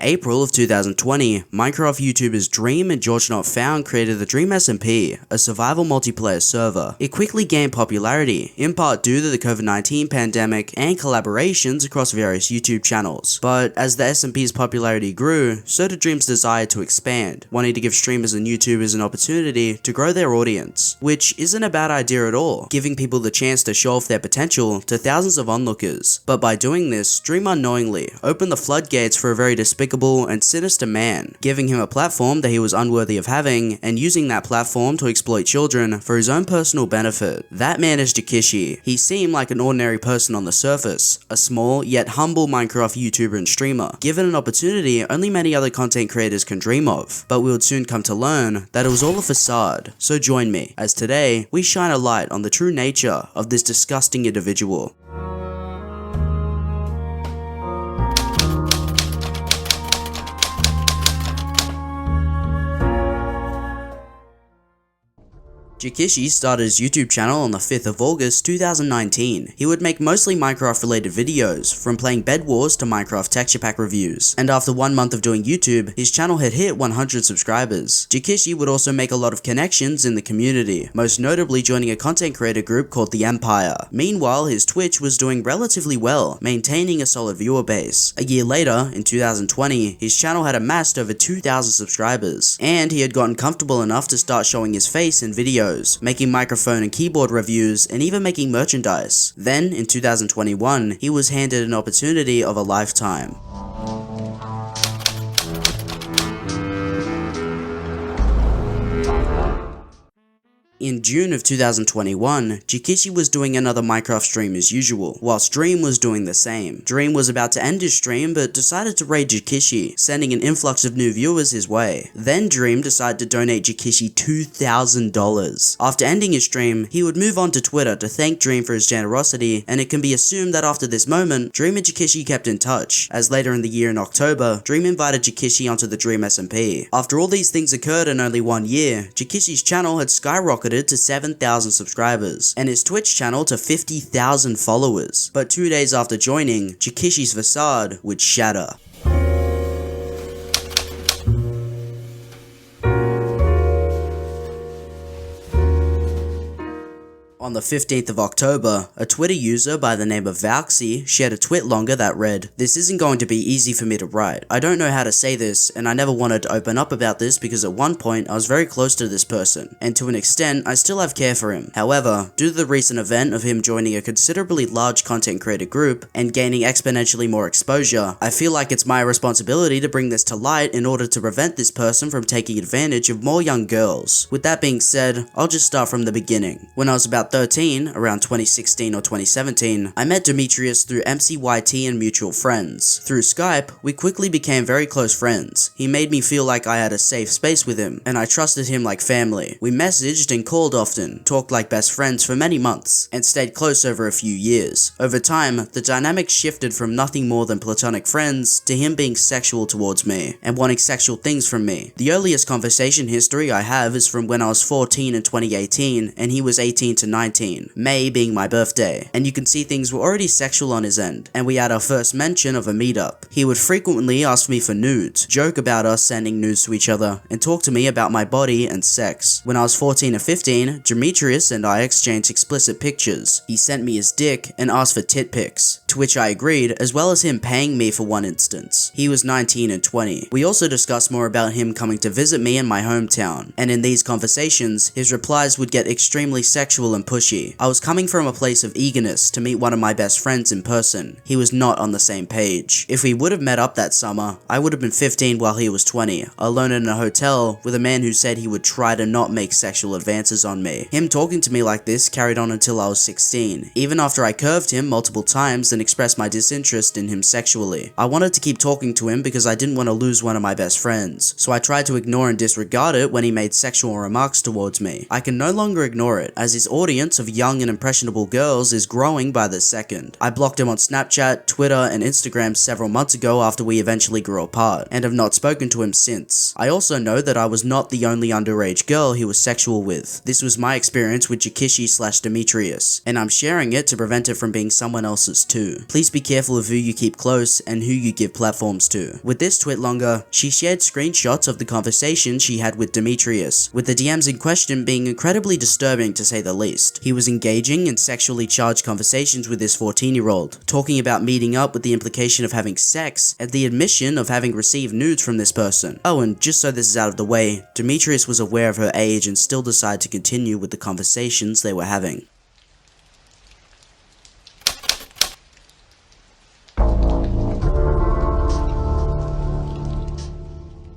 April of 2020, Minecraft YouTubers Dream and GerogeNotFound created the Dream SMP, a survival multiplayer server. It quickly gained popularity, in part due to the COVID-19 pandemic and collaborations across various YouTube channels. But as the SMP's popularity grew, so did Dream's desire to expand, wanting to give streamers and YouTubers an opportunity to grow their audience, which isn't a bad idea at all, giving people the chance to show off their potential to thousands of onlookers. But by doing this, Dream unknowingly opened the floodgates for a very despicable and sinister man, giving him a platform that he was unworthy of having, and using that platform to exploit children for his own personal benefit. That man is Jikishi. He seemed like an ordinary person on the surface, a small yet humble Minecraft YouTuber and streamer, given an opportunity only many other content creators can dream of. But we would soon come to learn that it was all a facade. So join me, as today, we shine a light on the true nature of this disgusting individual. Jikishi started his YouTube channel on the 5th of August 2019. He would make mostly Minecraft related videos, from playing Bed Wars to Minecraft texture pack reviews, and after 1 month of doing YouTube, his channel had hit 100 subscribers. Jikishi would also make a lot of connections in the community, most notably joining a content creator group called The Empire. Meanwhile, his Twitch was doing relatively well, maintaining a solid viewer base. A year later, in 2020, his channel had amassed over 2,000 subscribers, and he had gotten comfortable enough to start showing his face in videos, making microphone and keyboard reviews, and even making merchandise. Then, in 2021, he was handed an opportunity of a lifetime. In June of 2021, Jikishi was doing another Minecraft stream as usual, whilst Dream was doing the same. Dream was about to end his stream but decided to raid Jikishi, sending an influx of new viewers his way. Then Dream decided to donate Jikishi $2,000. After ending his stream, he would move on to Twitter to thank Dream for his generosity, and it can be assumed that after this moment, Dream and Jikishi kept in touch, as later in the year in October, Dream invited Jikishi onto the Dream SMP. After all these things occurred in only 1 year, Jikishi's channel had skyrocketed to 7,000 subscribers, and his Twitch channel to 50,000 followers. But 2 days after joining, Jikishi's facade would shatter. On the 15th of October, a Twitter user by the name of valkcy shared a tweet longer that read, "This isn't going to be easy for me to write. I don't know how to say this, and I never wanted to open up about this because at one point I was very close to this person, and to an extent I still have care for him. However, due to the recent event of him joining a considerably large content creator group and gaining exponentially more exposure, I feel like it's my responsibility to bring this to light in order to prevent this person from taking advantage of more young girls. With that being said, I'll just start from the beginning. When I was about 13, around 2016 or 2017, I met Demetrius through MCYT and mutual friends. Through Skype, we quickly became very close friends. He made me feel like I had a safe space with him, and I trusted him like family. We messaged and called often, talked like best friends for many months, and stayed close over a few years. Over time, the dynamic shifted from nothing more than platonic friends to him being sexual towards me, and wanting sexual things from me. The earliest conversation history I have is from when I was 14 in 2018, and he was 18 to 19. May being my birthday, and you can see things were already sexual on his end, and we had our first mention of a meetup. He would frequently ask me for nudes, joke about us sending nudes to each other, and talk to me about my body and sex. When I was 14 or 15, Demetrius and I exchanged explicit pictures. He sent me his dick and asked for tit pics, to which I agreed, as well as him paying me for one instance. He was 19 and 20. We also discussed more about him coming to visit me in my hometown, and in these conversations, his replies would get extremely sexual and pushy. I was coming from a place of eagerness to meet one of my best friends in person. He was not on the same page. If we would have met up that summer, I would have been 15 while he was 20, alone in a hotel with a man who said he would try to not make sexual advances on me. Him talking to me like this carried on until I was 16, even after I curved him multiple times and expressed my disinterest in him sexually. I wanted to keep talking to him because I didn't want to lose one of my best friends, so I tried to ignore and disregard it when he made sexual remarks towards me. I can no longer ignore it, as his audience of young and impressionable girls is growing by the second. I blocked him on Snapchat, Twitter, and Instagram several months ago after we eventually grew apart, and have not spoken to him since. I also know that I was not the only underage girl he was sexual with. This was my experience with Jikishi/Demetrius, and I'm sharing it to prevent it from being someone else's too. too. Please be careful of who you keep close and who you give platforms to. With this twit longer, she shared screenshots of the conversation she had with Demetrius, with the DMs in question being incredibly disturbing to say the least. He was engaging in sexually charged conversations with this 14-year-old, talking about meeting up with the implication of having sex and the admission of having received nudes from this person. Oh, and just so this is out of the way, Demetrius was aware of her age and still decided to continue with the conversations they were having.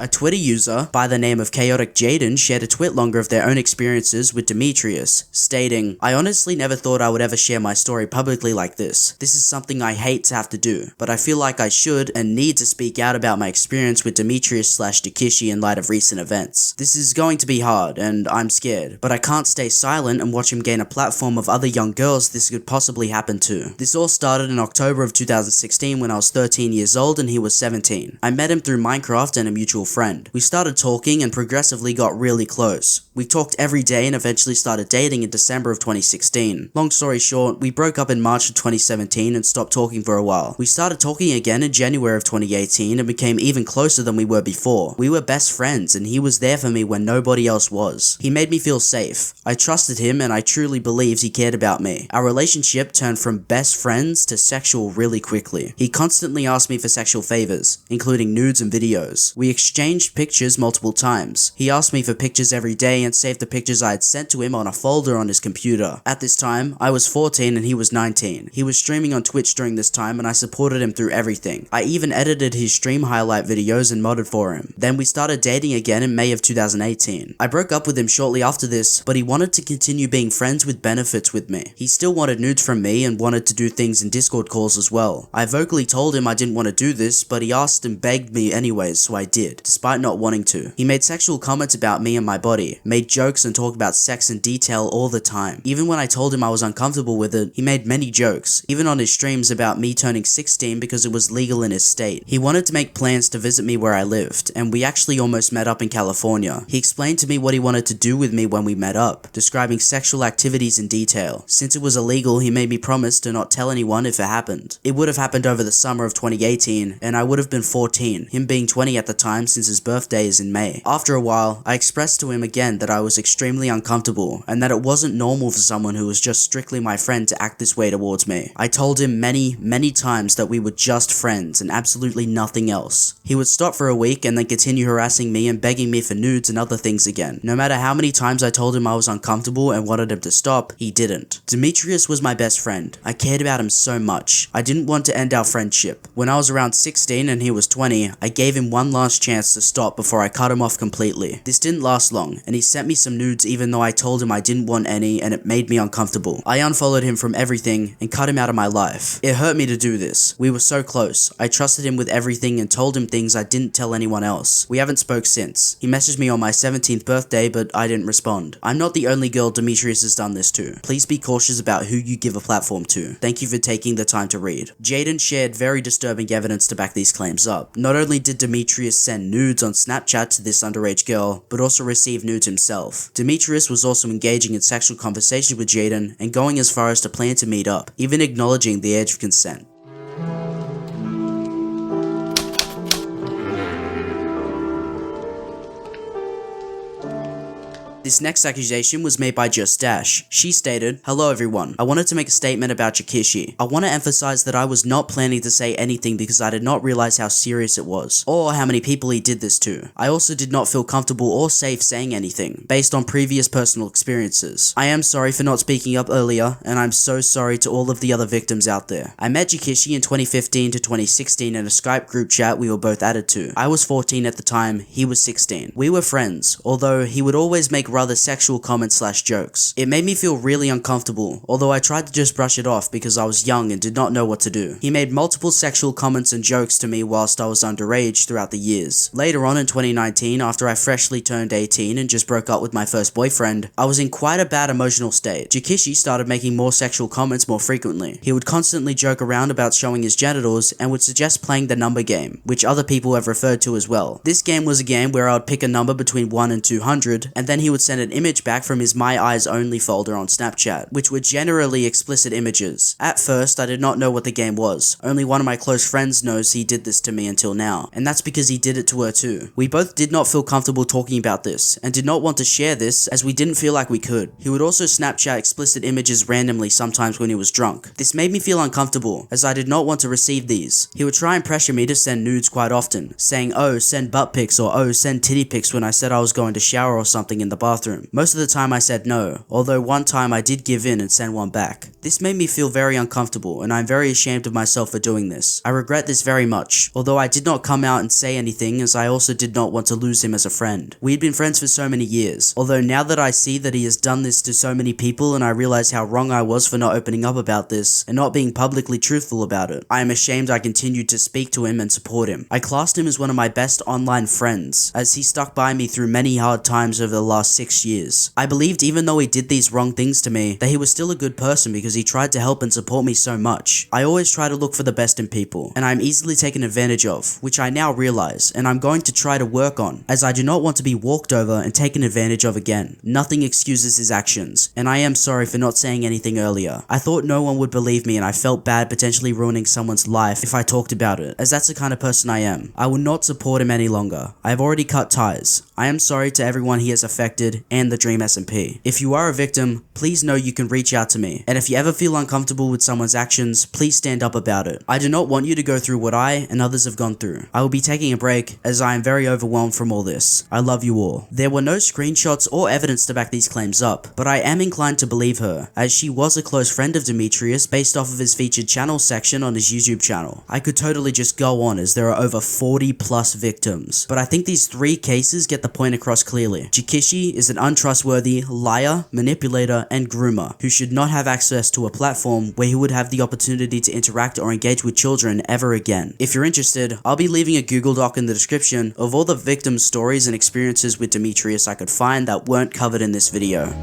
A Twitter user by the name of chaoticjaden shared a twit longer of their own experiences with Demetrius, stating, "I honestly never thought I would ever share my story publicly like this. This is something I hate to have to do, but I feel like I should and need to speak out about my experience with Demetrius/Jikishi in light of recent events. This is going to be hard, and I'm scared, but I can't stay silent and watch him gain a platform of other young girls this could possibly happen to. This all started in October of 2016 when I was 13 years old and he was 17. I met him through Minecraft and a mutual friend. We started talking and progressively got really close. We talked every day and eventually started dating in December of 2016. Long story short, we broke up in March of 2017 and stopped talking for a while. We started talking again in January of 2018 and became even closer than we were before. We were best friends and he was there for me when nobody else was. He made me feel safe. I trusted him and I truly believed he cared about me. Our relationship turned from best friends to sexual really quickly. He constantly asked me for sexual favors, including nudes and videos. We exchanged pictures multiple times. He asked me for pictures every day and saved the pictures I had sent to him on a folder on his computer. At this time, I was 14 and he was 19. He was streaming on Twitch during this time and I supported him through everything. I even edited his stream highlight videos and modded for him. Then we started dating again in May of 2018. I broke up with him shortly after this, but he wanted to continue being friends with benefits with me. He still wanted nudes from me and wanted to do things in Discord calls as well. I vocally told him I didn't want to do this, but he asked and begged me anyways, so I did, despite not wanting to. He made sexual comments about me and my body, made jokes and talked about sex in detail all the time. Even when I told him I was uncomfortable with it, he made many jokes, even on his streams about me turning 16 because it was legal in his state. He wanted to make plans to visit me where I lived, and we actually almost met up in California. He explained to me what he wanted to do with me when we met up, describing sexual activities in detail. Since it was illegal, he made me promise to not tell anyone if it happened. It would have happened over the summer of 2018, and I would have been 14, him being 20 at the time since his birthday is in May. After a while, I expressed to him again that I was extremely uncomfortable, and that it wasn't normal for someone who was just strictly my friend to act this way towards me. I told him many times that we were just friends and absolutely nothing else. He would stop for a week and then continue harassing me and begging me for nudes and other things again. No matter how many times I told him I was uncomfortable and wanted him to stop, he didn't. Demetrius was my best friend. I cared about him so much. I didn't want to end our friendship. When I was around 16 and he was 20, I gave him one last chance to stop before I cut him off completely. This didn't last long, and he sent me some nudes even though I told him I didn't want any and it made me uncomfortable. I unfollowed him from everything and cut him out of my life. It hurt me to do this. We were so close. I trusted him with everything and told him things I didn't tell anyone else. We haven't spoke since. He messaged me on my 17th birthday, but I didn't respond. I'm not the only girl Demetrius has done this to. Please be cautious about who you give a platform to. Thank you for taking the time to read. Jaden shared very disturbing evidence to back these claims up. Not only did Demetrius send nudes on Snapchat to this underage girl, but also receive nudes himself. Demetrius was also engaging in sexual conversation with Jaden and going as far as to plan to meet up, even acknowledging the age of consent. This next accusation was made by JustDash. She stated, "Hello everyone, I wanted to make a statement about Jikishi. I want to emphasize that I was not planning to say anything because I did not realize how serious it was, or how many people he did this to. I also did not feel comfortable or safe saying anything, based on previous personal experiences. I am sorry for not speaking up earlier, and I'm so sorry to all of the other victims out there. I met Jikishi in 2015 to 2016 in a Skype group chat we were both added to. I was 14 at the time, he was 16. We were friends, although he would always make rather sexual comments / jokes. It made me feel really uncomfortable, although I tried to just brush it off because I was young and did not know what to do. He made multiple sexual comments and jokes to me whilst I was underage throughout the years. Later on in 2019, after I freshly turned 18 and just broke up with my first boyfriend, I was in quite a bad emotional state. Jikishi started making more sexual comments more frequently. He would constantly joke around about showing his genitals and would suggest playing the number game, which other people have referred to as well. This game was a game where I would pick a number between 1 and 200, and then he would would send an image back from his My Eyes Only folder on Snapchat, which were generally explicit images. At first, I did not know what the game was. Only one of my close friends knows he did this to me until now, and that's because he did it to her too. We both did not feel comfortable talking about this, and did not want to share this as we didn't feel like we could. He would also Snapchat explicit images randomly sometimes when he was drunk. This made me feel uncomfortable, as I did not want to receive these. He would try and pressure me to send nudes quite often, saying, "Oh, send butt pics," or "Oh, send titty pics," when I said I was going to shower or something in the bathroom. Most of the time I said no, although one time I did give in and send one back. This made me feel very uncomfortable, and I'm very ashamed of myself for doing this. I regret this very much, although I did not come out and say anything, as I also did not want to lose him as a friend. We had been friends for so many years, although now that I see that he has done this to so many people and I realize how wrong I was for not opening up about this and not being publicly truthful about it, I am ashamed I continued to speak to him and support him. I classed him as one of my best online friends, as he stuck by me through many hard times over the last 6 years. I believed even though he did these wrong things to me, that he was still a good person because he tried to help and support me so much. I always try to look for the best in people, and I'm easily taken advantage of, which I now realize, and I'm going to try to work on, as I do not want to be walked over and taken advantage of again. Nothing excuses his actions, and I am sorry for not saying anything earlier. I thought no one would believe me, and I felt bad potentially ruining someone's life if I talked about it, as that's the kind of person I am. I will not support him any longer. I have already cut ties. I am sorry to everyone he has affected and the Dream SMP. If you are a victim, please know you can reach out to me, and if you ever feel uncomfortable with someone's actions, please stand up about it. I do not want you to go through what I and others have gone through. I will be taking a break, as I am very overwhelmed from all this. I love you all. There were no screenshots or evidence to back these claims up, but I am inclined to believe her, as she was a close friend of Demetrius based off of his featured channel section on his YouTube channel. I could totally just go on, as there are over 40 plus victims, but I think these 3 cases get the point across clearly. Jikishi is an untrustworthy liar, manipulator, and groomer who should not have access to a platform where he would have the opportunity to interact or engage with children ever again. If you're interested, I'll be leaving a Google Doc in the description of all the victims' stories and experiences with Demetrius I could find that weren't covered in this video.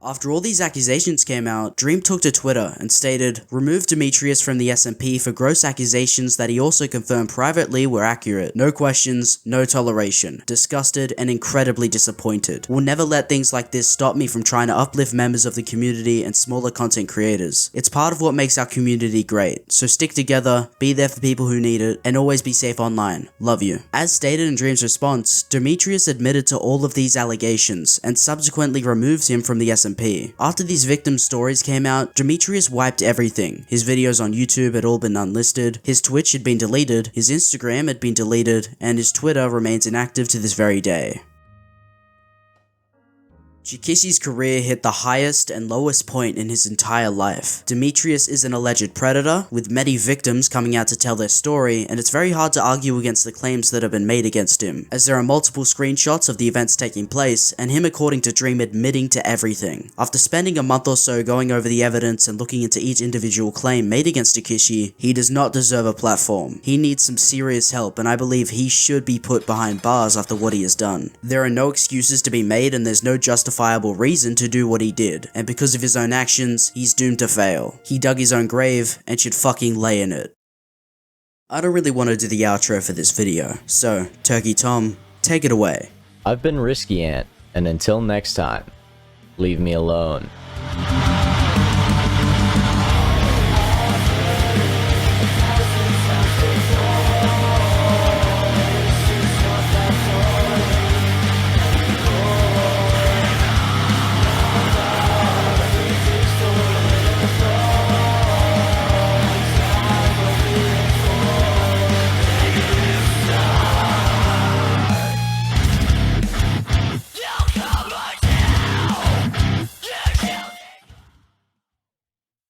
After all these accusations came out, Dream took to Twitter and stated, "Remove Demetrius from the SMP for gross accusations that he also confirmed privately were accurate. No questions, no toleration. Disgusted and incredibly disappointed. Will never let things like this stop me from trying to uplift members of the community and smaller content creators. It's part of what makes our community great. So stick together, be there for people who need it, and always be safe online. Love you." As stated in Dream's response, Demetrius admitted to all of these allegations and subsequently removed him from the SMP. After these victim stories came out, Demetrius wiped everything. His videos on YouTube had all been unlisted, his Twitch had been deleted, his Instagram had been deleted, and his Twitter remains inactive to this very day. Jikishi's career hit the highest and lowest point in his entire life. Demetrius is an alleged predator, with many victims coming out to tell their story, and it's very hard to argue against the claims that have been made against him, as there are multiple screenshots of the events taking place, and him according to Dream admitting to everything. After spending a month or so going over the evidence and looking into each individual claim made against Jikishi, he does not deserve a platform. He needs some serious help, and I believe he should be put behind bars after what he has done. There are no excuses to be made, and there's no justification reason to do what he did, and because of his own actions, he's doomed to fail. He dug his own grave and should fucking lay in it. I don't really want to do the outro for this video, so Turkey Tom, take it away. I've been Risky Ant, and until next time, leave me alone.